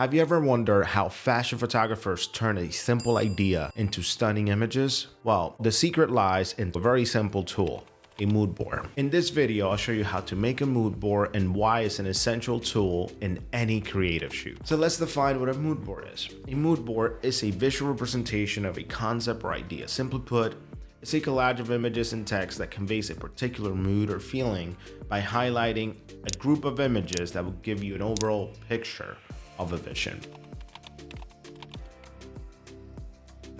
Have you ever wondered how fashion photographers turn a simple idea into stunning images? Well, the secret lies in a very simple tool, a mood board. In this video, I'll show you how to make a mood board and why it's an essential tool in any creative shoot. So let's define what a mood board is. A mood board is a visual representation of a concept or idea. Simply put, it's a collage of images and text that conveys a particular mood or feeling by highlighting a group of images that will give you an overall picture of a vision.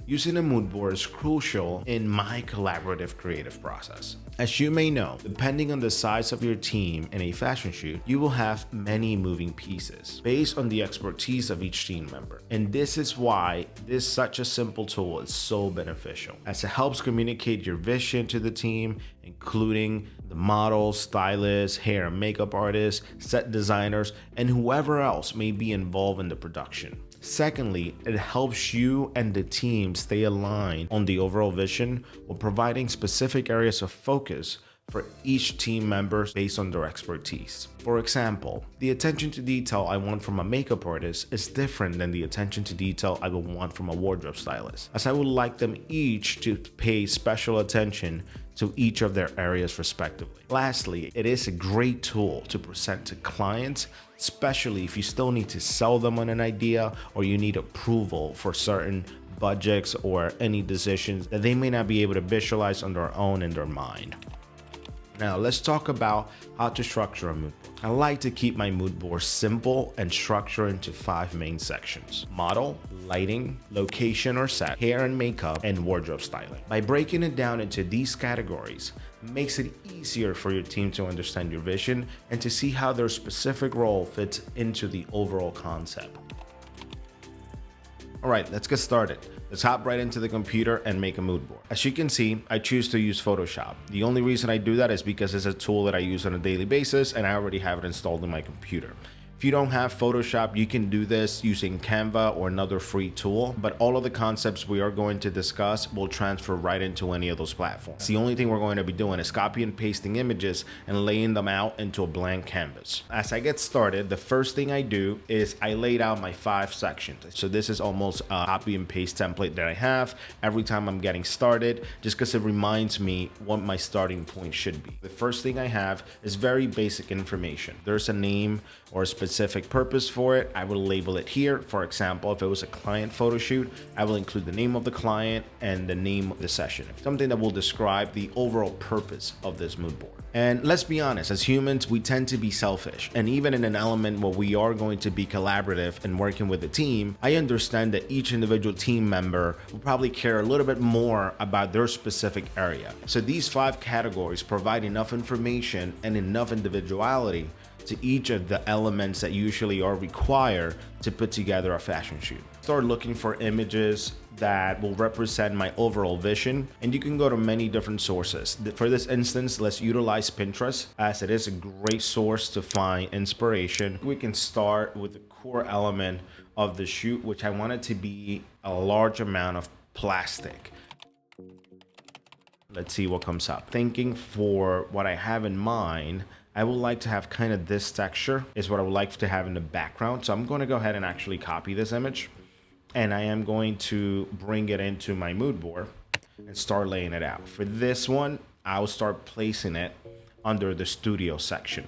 Using a mood board is crucial in my collaborative creative process. As you may know, depending on the size of your team in a fashion shoot, you will have many moving pieces based on the expertise of each team member. And this is why this such a simple tool is so beneficial, as it helps communicate your vision to the team, including the models, stylists, hair and makeup artists, set designers, and whoever else may be involved in the production. Secondly, it helps you and the team stay aligned on the overall vision while providing specific areas of focus for each team member based on their expertise. For example, the attention to detail I want from a makeup artist is different than the attention to detail I would want from a wardrobe stylist, as I would like them each to pay special attention to each of their areas respectively. Lastly, it is a great tool to present to clients, especially if you still need to sell them on an idea or you need approval for certain budgets or any decisions that they may not be able to visualize on their own in their mind. Now let's talk about how to structure a mood board. I like to keep my mood board simple and structure into 5 main sections: model, lighting, location or set, hair and makeup, and wardrobe styling. By breaking it down into these categories, it makes it easier for your team to understand your vision and to see how their specific role fits into the overall concept. All right, let's get started. Let's hop right into the computer and make a mood board. As you can see, I choose to use Photoshop. The only reason I do that is because it's a tool that I use on a daily basis and I already have it installed in my computer. If you don't have Photoshop, you can do this using Canva or another free tool, but all of the concepts we are going to discuss will transfer right into any of those platforms. The only thing we're going to be doing is copy and pasting images and laying them out into a blank canvas. As I get started, the first thing I do is I laid out my 5 sections. So this is almost a copy and paste template that I have every time I'm getting started, just because it reminds me what my starting point should be. The first thing I have is very basic information. There's a name or a specific purpose for it. I will label it here. For example, if it was a client photo shoot, I will include the name of the client and the name of the session, something that will describe the overall purpose of this mood board. And let's be honest, as humans, we tend to be selfish. And even in an element where we are going to be collaborative and working with the team, I understand that each individual team member will probably care a little bit more about their specific area. So these 5 categories provide enough information and enough individuality to each of the elements that usually are required to put together a fashion shoot. Start looking for images that will represent my overall vision, and you can go to many different sources. For this instance, let's utilize Pinterest, as it is a great source to find inspiration. We can start with the core element of the shoot, which I want it to be a large amount of plastic. Let's see what comes up. Thinking for what I have in mind, I would like to have kind of this texture is what I would like to have in the background. So I'm going to go ahead and actually copy this image, and I am going to bring it into my mood board and start laying it out. For this one, I'll start placing it under the studio section.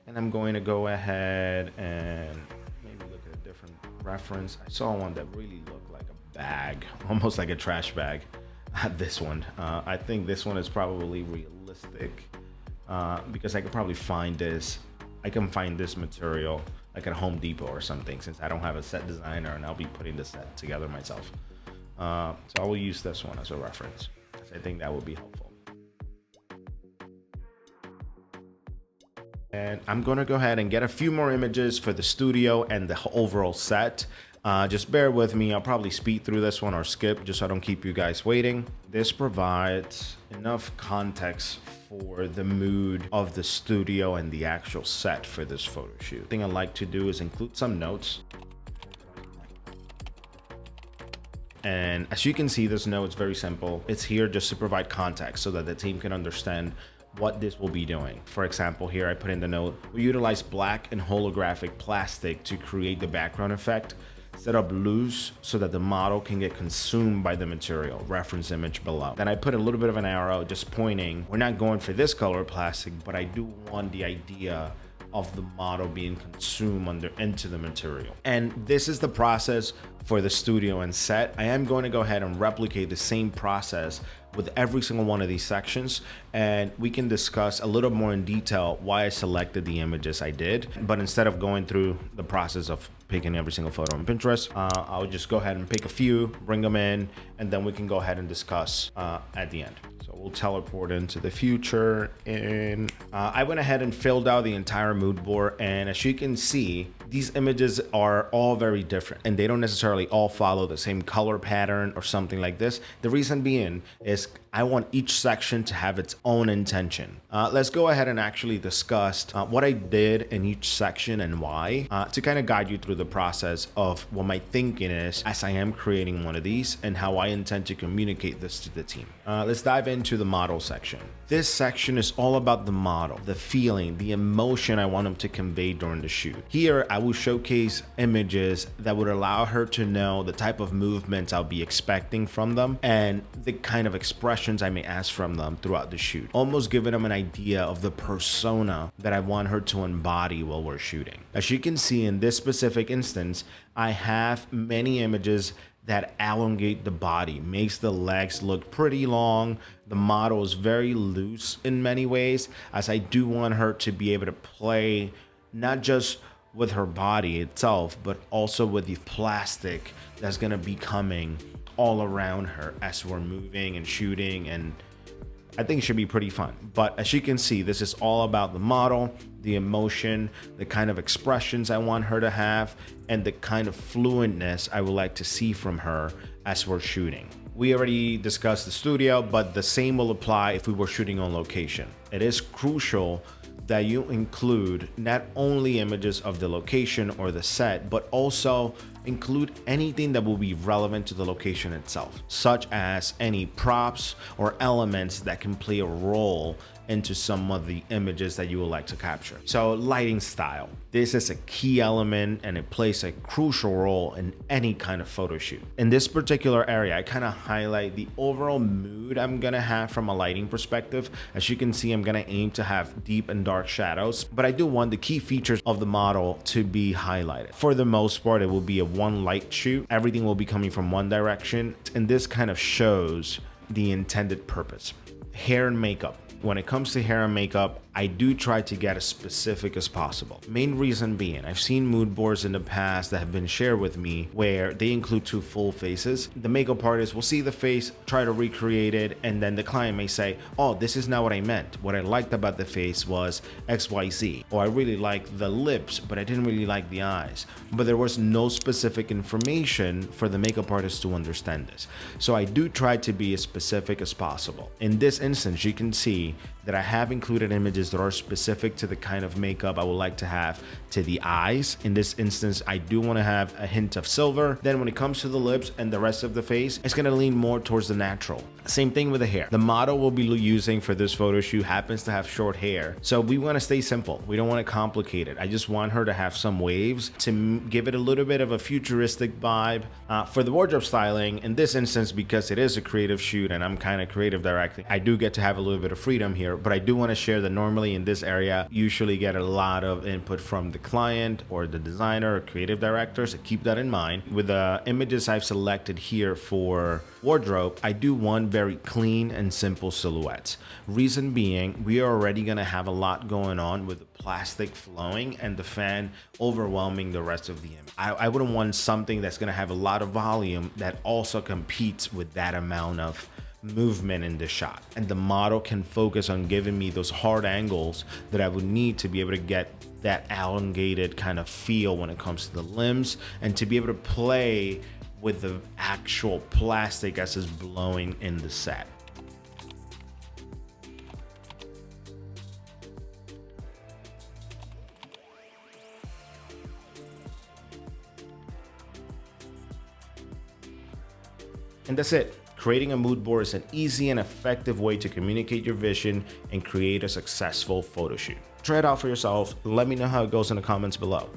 And I'm going to go ahead and maybe look at a different reference. I saw one that really looked like a bag, almost like a trash bag. This one, I think this one is probably realistic. Because I could probably find this. I can find this material like at Home Depot or something, since I don't have a set designer and I'll be putting the set together myself. So I will use this one as a reference, because I think that would be helpful. And I'm going to go ahead and get a few more images for the studio and the overall set. Just bear with me. I'll probably speed through this one or skip, just so I don't keep you guys waiting. This provides enough context for the mood of the studio and the actual set for this photo shoot. The thing I like to do is include some notes. And as you can see, this note is very simple. It's here just to provide context so that the team can understand what this will be doing. For example, here I put in the note, we utilize black and holographic plastic to create the background effect. Set up loose so that the model can get consumed by the material, reference image below. Then I put a little bit of an arrow just pointing, we're not going for this color plastic, but I do want the idea of the model being consumed into the material. And this is the process for the studio and set. I am going to go ahead and replicate the same process with every single one of these sections, and we can discuss a little more in detail why I selected the images I did. But instead of going through the process of picking every single photo on Pinterest, I'll just go ahead and pick a few, bring them in, and then we can go ahead and discuss at the end. So we'll teleport into the future, and I went ahead and filled out the entire mood board, and as you can see, these images are all very different and they don't necessarily all follow the same color pattern or something like this. The reason being is I want each section to have its own intention. Let's go ahead and actually discuss what I did in each section and why, to kind of guide you through the process of what my thinking is as I am creating one of these and how I intend to communicate this to the team. Let's dive into the model section. This section is all about the model, the feeling, the emotion I want them to convey during the shoot. Here, I will showcase images that would allow her to know the type of movements I'll be expecting from them and the kind of expressions I may ask from them throughout the shoot, almost giving them an idea of the persona that I want her to embody while we're shooting. As you can see in this specific instance, I have many images that elongate the body, makes the legs look pretty long. The model is very loose in many ways, as I do want her to be able to play not just with her body itself, but also with the plastic that's gonna be coming all around her as we're moving and shooting, and I think it should be pretty fun. But as you can see, this is all about the model, the emotion, the kind of expressions I want her to have, and the kind of fluentness I would like to see from her as we're shooting. We already discussed the studio, but the same will apply if we were shooting on location. It is crucial that you include not only images of the location or the set, but also include anything that will be relevant to the location itself, such as any props or elements that can play a role into some of the images that you would like to capture. So lighting style, this is a key element and it plays a crucial role in any kind of photo shoot. In this particular area, I kind of highlight the overall mood I'm gonna have from a lighting perspective. As you can see, I'm gonna aim to have deep and dark shadows, but I do want the key features of the model to be highlighted. For the most part, it will be a one light shoot. Everything will be coming from one direction, and this kind of shows the intended purpose. Hair and makeup. When it comes to hair and makeup, I do try to get as specific as possible. Main reason being, I've seen mood boards in the past that have been shared with me where they include two full faces. The makeup artist will see the face, try to recreate it, and then the client may say, oh, this is not what I meant. What I liked about the face was XYZ. Or I really liked the lips, but I didn't really like the eyes. But there was no specific information for the makeup artist to understand this. So I do try to be as specific as possible. In this instance, you can see that I have included images that are specific to the kind of makeup I would like to have to the eyes. In this instance, I do want to have a hint of silver. Then when it comes to the lips and the rest of the face, it's going to lean more towards the natural. Same thing with the hair. The model we'll be using for this photo shoot happens to have short hair. So we want to stay simple. We don't want to complicate it. I just want her to have some waves to give it a little bit of a futuristic vibe. For the wardrobe styling, in this instance, because it is a creative shoot and I'm kind of creative directing, I do get to have a little bit of freedom here, but I do want to share that normally in this area, you usually get a lot of input from the client or the designer or creative director, so keep that in mind. With the images I've selected here for wardrobe, I do want very clean and simple silhouettes. Reason being, we are already going to have a lot going on with the plastic flowing and the fan overwhelming the rest of the image. I wouldn't want something that's going to have a lot of volume that also competes with that amount of movement in the shot, and the model can focus on giving me those hard angles that I would need to be able to get that elongated kind of feel when it comes to the limbs, and to be able to play with the actual plastic as it's blowing in the set. And that's it. Creating a mood board is an easy and effective way to communicate your vision and create a successful photo shoot. Try it out for yourself and let me know how it goes in the comments below.